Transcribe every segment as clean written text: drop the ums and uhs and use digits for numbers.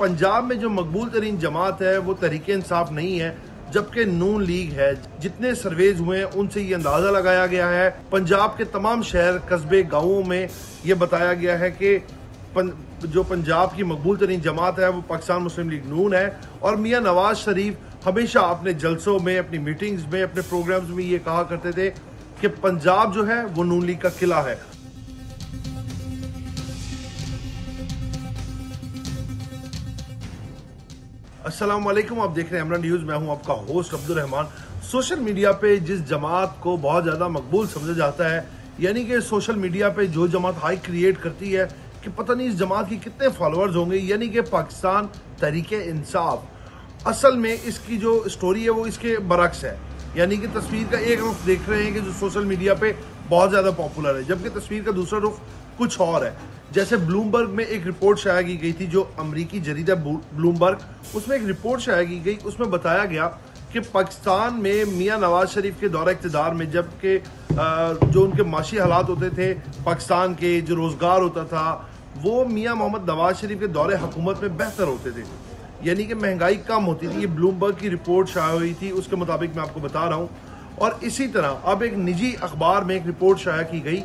पंजाब में जो मकबूल तरीन जमात है वो तहरीक इंसाफ नहीं है, जबकि नून लीग है। जितने सर्वेज हुए हैं उनसे ये अंदाजा लगाया गया है, पंजाब के तमाम शहर कस्बे गाँवों में ये बताया गया है कि जो पंजाब की मकबूल तरीन जमात है वो पाकिस्तान मुस्लिम लीग नून है। और मियाँ नवाज शरीफ हमेशा अपने जलसों में, अपनी मीटिंग्स में, अपने प्रोग्राम्स में ये कहा करते थे कि पंजाब जो है वो नून लीग का किला है। अस्सलाम वालेकुम, आप देख रहे हैं अमरा न्यूज़। मैं हूं आपका host Abdul Rahman. Social media पे जिस जमात को बहुत ज़्यादा मकबूल समझा जाता है, यानी कि सोशल मीडिया पे जो जमात हाइक क्रिएट करती है कि पता नहीं इस जमात की कितने फॉलोअर्स होंगे, यानी कि पाकिस्तान तहरीक इंसाफ। असल में इसकी जो स्टोरी है वो इसके बरक्स है, यानी कि तस्वीर का एक रुख देख रहे हैं कि जो सोशल मीडिया पे बहुत ज़्यादा पॉपुलर है, जबकि तस्वीर का दूसरा रुख कुछ और है। जैसे ब्लूमबर्ग में एक रिपोर्ट शाया की गई थी, जो अमरीकी जरीदा ब्लूमबर्ग, उसमें एक रिपोर्ट शाया की गई, उसमें बताया गया कि पाकिस्तान में मियाँ नवाज शरीफ के दौरे इक़्तिदार में, जबकि जो उनके माशी हालात होते थे पाकिस्तान के, जो रोज़गार होता था, वो मियाँ मोहम्मद नवाज शरीफ के दौरे हुकूमत में बेहतर होते थे, यानी कि महंगाई कम होती थी। ये ब्लूमबर्ग की रिपोर्ट शाया हुई थी, उसके मुताबिक मैं आपको बता रहा हूँ। और इसी तरह अब एक निजी अखबार में एक रिपोर्ट शाया की गई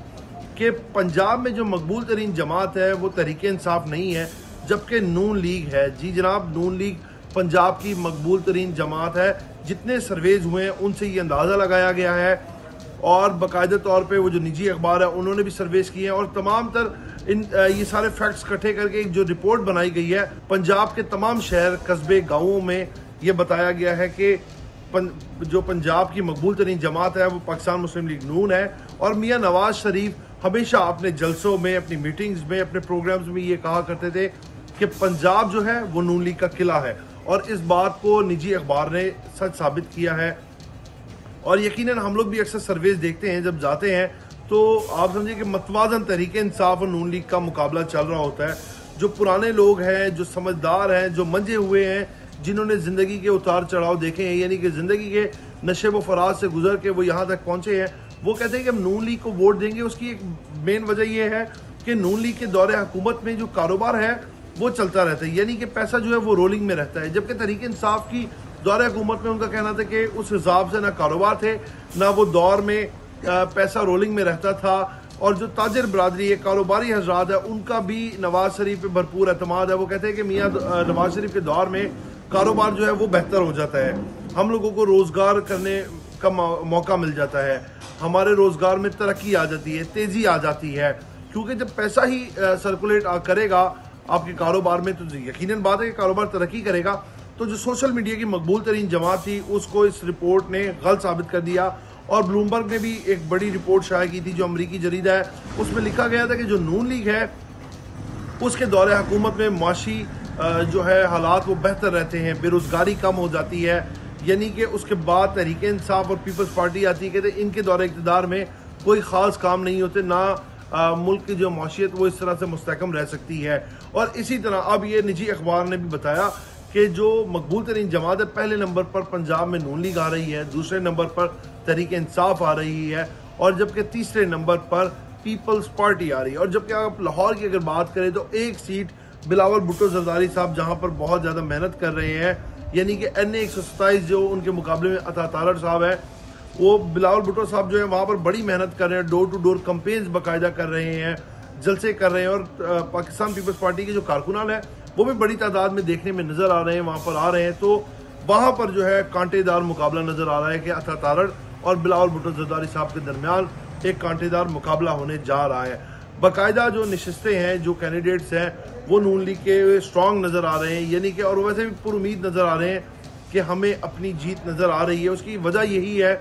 कि पंजाब में जो मकबूल तरीन जमात है वो तहरीक इंसाफ नहीं है, जबकि नून लीग है। जी जनाब, नून लीग पंजाब की मकबूल तरीन जमात है। जितने सर्वेज हुए हैं उनसे ये अंदाज़ा लगाया गया है, और बाकायदा तौर पे वो जो निजी अखबार है उन्होंने भी सर्वेज किए हैं, और तमाम तर ये सारे फैक्ट्स इकट्ठे करके एक जो रिपोर्ट बनाई गई है, पंजाब के तमाम शहर कस्बे गाँवों में ये बताया गया है कि जो पंजाब की मकबूल तरीन जमात है वो पाकिस्तान मुस्लिम लीग नून है। और मियाँ नवाज शरीफ हमेशा अपने जलसों में, अपनी मीटिंग्स में, अपने प्रोग्राम्स में ये कहा करते थे कि पंजाब जो है वो नून लीग का किला है, और इस बात को निजी अखबार ने सच साबित किया है। और यकीनन हम लोग भी अक्सर सर्वेज देखते हैं, जब जाते हैं तो आप समझिए कि मतवाजन तहरीक इंसाफ और नून लीग का मुकाबला चल रहा होता है। जो पुराने लोग हैं, जो समझदार हैं, जो मंजे हुए हैं, जिन्होंने ज़िंदगी के उतार चढ़ाव देखे हैं, यानी कि ज़िंदगी के नशे व फराज से गुजर के वो यहाँ तक पहुँचे हैं, वो कहते हैं कि हम नून लीग को वोट देंगे। उसकी एक मेन वजह यह है कि नून लीग के दौरे हुकूमत में जो कारोबार है वो चलता रहता है, यानी कि पैसा जो है वो रोलिंग में रहता है। जबकि तहरीक इंसाफ की दौरे हुकूमत में उनका कहना था कि उस हिसाब से ना कारोबार थे, ना वो दौर में पैसा रोलिंग में रहता था। और जो ताजर बरादरी है, कारोबारी हजरात है, उनका भी नवाज शरीफ पे भरपूर एतमाद है। वो कहते हैं कि मियाँ नवाज शरीफ के दौर में कारोबार जो है वो बेहतर हो जाता है, हम लोगों को रोज़गार करने का मौका मिल जाता है, हमारे रोज़गार में तरक्की आ जाती है, तेज़ी आ जाती है, क्योंकि जब पैसा ही सर्कुलेट करेगा आपके कारोबार में तो यकीनन बात है कि कारोबार तरक्की करेगा। तो जो सोशल मीडिया की मकबूल तरीन जमात थी उसको इस रिपोर्ट ने गलत साबित कर दिया। और ब्लूमबर्ग ने भी एक बड़ी रिपोर्ट शाया की थी, जो अमरीकी जरीदा है, उसमें लिखा गया था कि जो नून लीग है उसके दौरे हुकूमत में माशी जो है हालात वो बेहतर रहते हैं, बेरोज़गारी कम हो जाती है, यानी कि उसके बाद तहरीक इंसाफ और पीपल्स पार्टी आती है। कहते इनके दौरे इक़्तिदार में कोई ख़ास काम नहीं होते, ना मुल्क की जो माशियत वो इस तरह से मुस्तहकम रह सकती है। और इसी तरह अब ये निजी अखबार ने भी बताया कि जो मकबूल तरीन जमात है, पहले नंबर पर पंजाब में नून लीग आ रही है, दूसरे नंबर पर तहरीक इंसाफ आ रही है, और जबकि तीसरे नंबर पर पीपल्स पार्टी आ रही है। और जबकि आप लाहौर की अगर बात करें तो एक सीट बिलावल भुट्टो जरदारी साहब जहाँ पर बहुत ज़्यादा मेहनत कर रहे हैं, यानी कि NA 127 जो उनके मुकाबले में अता तारड़ साहब है, वो बिलावल भुट्टो साहब जो है वहाँ पर बड़ी मेहनत कर रहे हैं, डोर टू डोर कंपेन्स बाकायदा कर रहे हैं, जलसे कर रहे हैं। और पाकिस्तान पीपल्स पार्टी के जो कारकुनान है वो भी बड़ी तादाद में देखने में नज़र आ रहे हैं, वहाँ पर आ रहे हैं। तो वहाँ पर जो है कांटेदार मुकाबला नज़र आ रहा है कि अता तारड़ और बिलावल भुट्टो जरदारी साहब के दरमियान एक कांटेदार मुकाबला होने जा रहा है। बाकायदा जो नशस्तें हैं, जो कैंडिडेट्स हैं, वो नून लीग के स्ट्रॉन्ग नज़र आ रहे हैं, यानी कि और वैसे भी पुरुमीद नज़र आ रहे हैं कि हमें अपनी जीत नज़र आ रही है। उसकी वजह यही है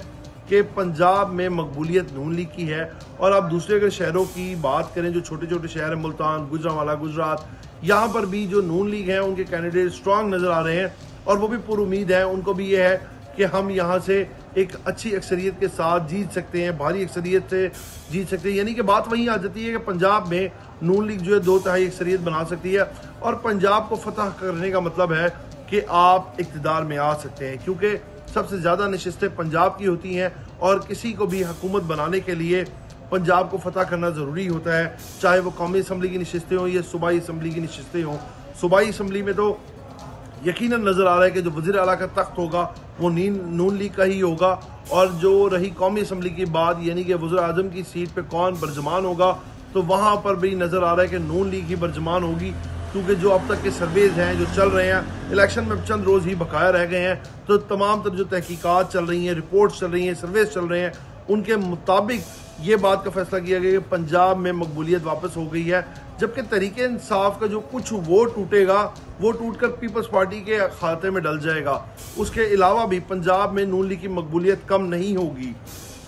कि पंजाब में मकबूलियत नून लीग की है। और अब दूसरे अगर शहरों की बात करें, जो छोटे छोटे शहर हैं, मुल्तान, गुजरांवाला, गुजरात, यहाँ पर भी जो नून लीग हैं उनके कैंडिडेट स्ट्रॉन्ग नज़र आ रहे हैं, और वो भी पुरुमीद है। उनको भी ये है कि हम यहाँ से एक अच्छी अक्सरियत के साथ जीत सकते हैं, भारी अक्सरियत से जीत सकते हैं। यानी कि बात वहीं आ जाती है कि पंजाब में नून लीग जो है 2/3 अक्सरियत बना सकती है, और पंजाब को फतह करने का मतलब है कि आप इक़्तिदार में आ सकते हैं, क्योंकि सबसे ज़्यादा नशिस्तें पंजाब की होती हैं, और किसी को भी हुकूमत बनाने के लिए पंजाब को फतह करना ज़रूरी होता है, चाहे वो कौमी असम्बली की नशिस्तें हों या सूबाई असम्बली की नशिस्तें हों। सूबाई असम्बली में तो यकीनन नजर आ रहा है कि जो वज़ीर आला का तख्त होगा वो नून लीग का ही होगा, और जो रही कौमी असम्बली की बात यानी कि वज़ीर आज़म की सीट पे कौन बर्जमान होगा, तो वहाँ पर भी नज़र आ रहा है कि नून लीग ही बर्जमान होगी, क्योंकि जो अब तक के सर्वेज हैं जो चल रहे हैं, इलेक्शन में चंद रोज़ ही बकाया रह गए हैं, तो तमाम तर जो तहकीकात चल रही हैं, रिपोर्ट्स चल रही हैं, सर्वेज चल रहे हैं, उनके मुताबिक ये बात का फैसला किया गया कि पंजाब में मकबूलियत वापस हो गई है, जबकि तरीके इंसाफ का जो कुछ वोट टूटेगा वो टूटकर पीपल्स पार्टी के खाते में डल जाएगा। उसके अलावा भी पंजाब में नून लीग की मकबूलियत कम नहीं होगी।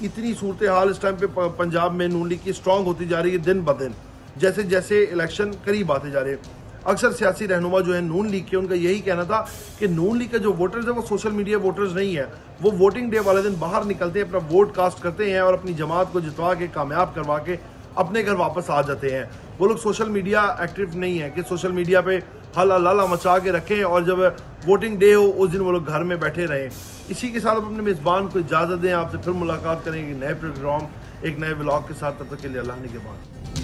इतनी सूरत हाल इस टाइम पे पंजाब में नून लीग की स्ट्रॉन्ग होती जा रही है दिन ब दिन, जैसे जैसे इलेक्शन करीब आते जा रहे हैं। अक्सर सियासी रहनुमा जो है नून लीग के, उनका यही कहना था कि नून लीग के जो वोटर्स हैं वो सोशल मीडिया वोटर्स नहीं है, वो वोटिंग डे वाले दिन बाहर निकलते हैं, अपना वोट कास्ट करते हैं और अपनी जमात को जितवा के कामयाब करवा के अपने घर वापस आ जाते हैं। वो लोग सोशल मीडिया एक्टिव नहीं है कि सोशल मीडिया पे हल्ला लाला मचा के रखें और जब वोटिंग डे हो उस दिन वो लोग घर में बैठे रहें। इसी के साथ अपने मेज़बान को इजाज़त दें, आपसे फिर मुलाकात करेंगे नए प्रोग्राम एक नए व्लॉग के साथ। तब तक के लिए अल्लाह के बाद।